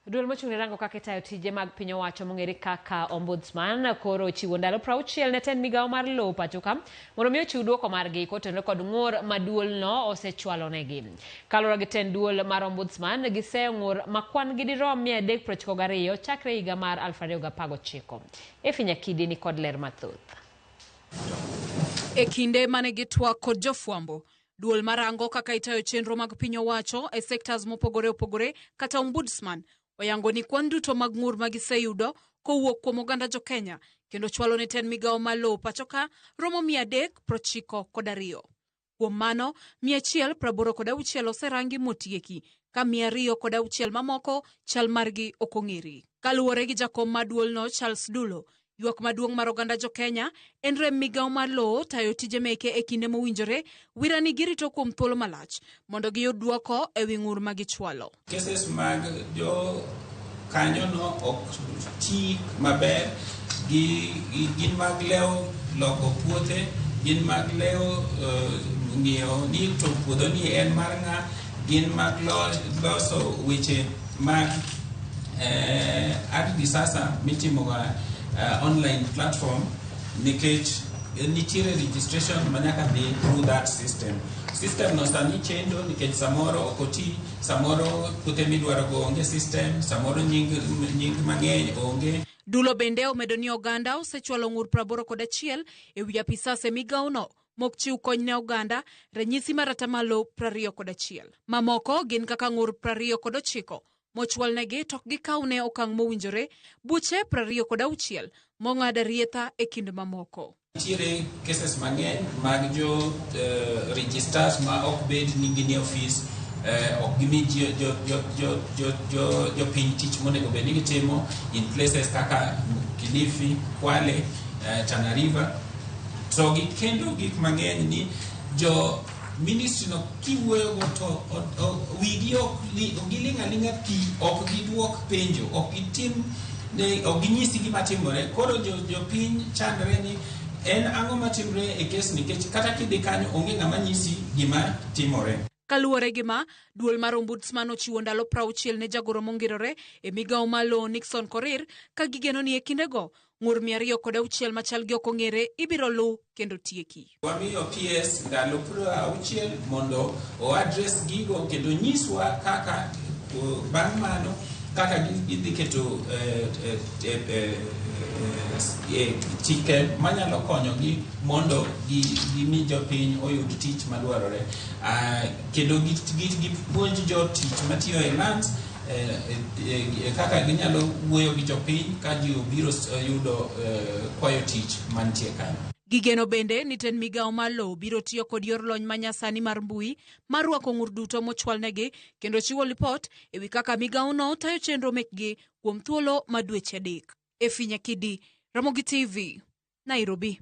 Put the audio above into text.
Duol mochung' ne rango kaka tayo tije mag piny owacho mong'ere kaka ombudsman koro chiwo ndalo 60 ne tend migawo mar lowo pacho ka mondo mi ochiw duoko margi kotenore kod ng'ur ma duolno osechwalo negi. Kaluwore gi tend duol mar ombudsman, giseyo ng'ur ma kwan gi dirom 392 chakre higa mar 2019. Efi Nyakidi ni kod ler mathoth. E kinde mane gitwak kod jofwambo, duol marango kaka itayo chenro mag piny owacho e sectors mopogore opogore kata ombudsman oyango ni kwan duto mag ng'ur ma giseyudo kowuok kuom oganda jo Kenya kendo chwalo ne tend migawo ma lowo pacho ka romo 392. Kuom mano 186 oserangi motieki ka 206 mamoko chal margi ok ong'ere. Kaluwore gi jakom maduolno Charles Dulo, ywak maduong' mar oganda jo Kenya en rem migawo mar lowo tayo tije meke e kinde mowinjore wirani girito kuom thuolo malach mondo giyud duoko e wi ng'ur ma gichwalo. Cases mag jo kanyo no ok ti maber gin mag leo loko puothe, gin mag leo ng'iyo ni to puodho ni en mar ng'a, gin mag loso weche mag ardhi sasa mitimo online platform nikech nitiere registration manyaka dhi through that system no sani chendo nikech samoro okoti, samoro puothe midwaro go onge system, samoro nying mang'eny onge. Dulo bende omedo ni oganda osechwalo ng'ur 81 e wi apisas e migawono mok chiw kony ne oganda, ranyisi mar atamalo 21. Mamoko gin kaka ng'ur 29 mochwal negi tok gikawne okang' mowinjore, buche 26 mong'ad rietha e kind mamoko. Nitiere cases mang'eny mag jo registers ma ok bed ni gin e office, ok gimi jo piny tich monego bed ni gitimo in places kaka Kilifi, Kwale, Tana River. So gikendo gik mang'eny ni jo ministry no kiwuoyo go to wigi ok giling' aling'a pi, ok giduok penjo, ok gitim ne ok ginyisi gima timore. Koro jo piny chandre ni en ang'o matimore e kes nikech kata kidhi kanyo onge ng'ama nyisi gima timore. Kaluwore gi ma, duol mar ombudsman ochiwo ndalo 60 ne jagoro mongirore e migawo ma lowo Nixon Korir ka gigeno ni e kindego ng'ur 206 machal gi ok ong'ere ibiro luw kendo tieki. Wamiyo PS ndalo 60 mondo o address gigo kendo nyiswa kaka bang' mano kaka gidhi keto chike manyalo konyogi mondo gimi jopiny oyud tich madwarore, kendo gipuonj jotich matiyo e lands kaka ginyalo wuoyo gi jopiny ka ji obiro yudo kwayo tich mantie kanyo. Gigeno bende ni tend migawo mar lowo biro tiyo kod yor lony manyasani mar mbui mar rwako ng'ur duto mochwal negi kendo chiwo lipot e wi kaka migawono tayo chenro mekgi kuom thuolo ma dweche 3. Efi Nyakidi, Ramogi TV, Nairobi.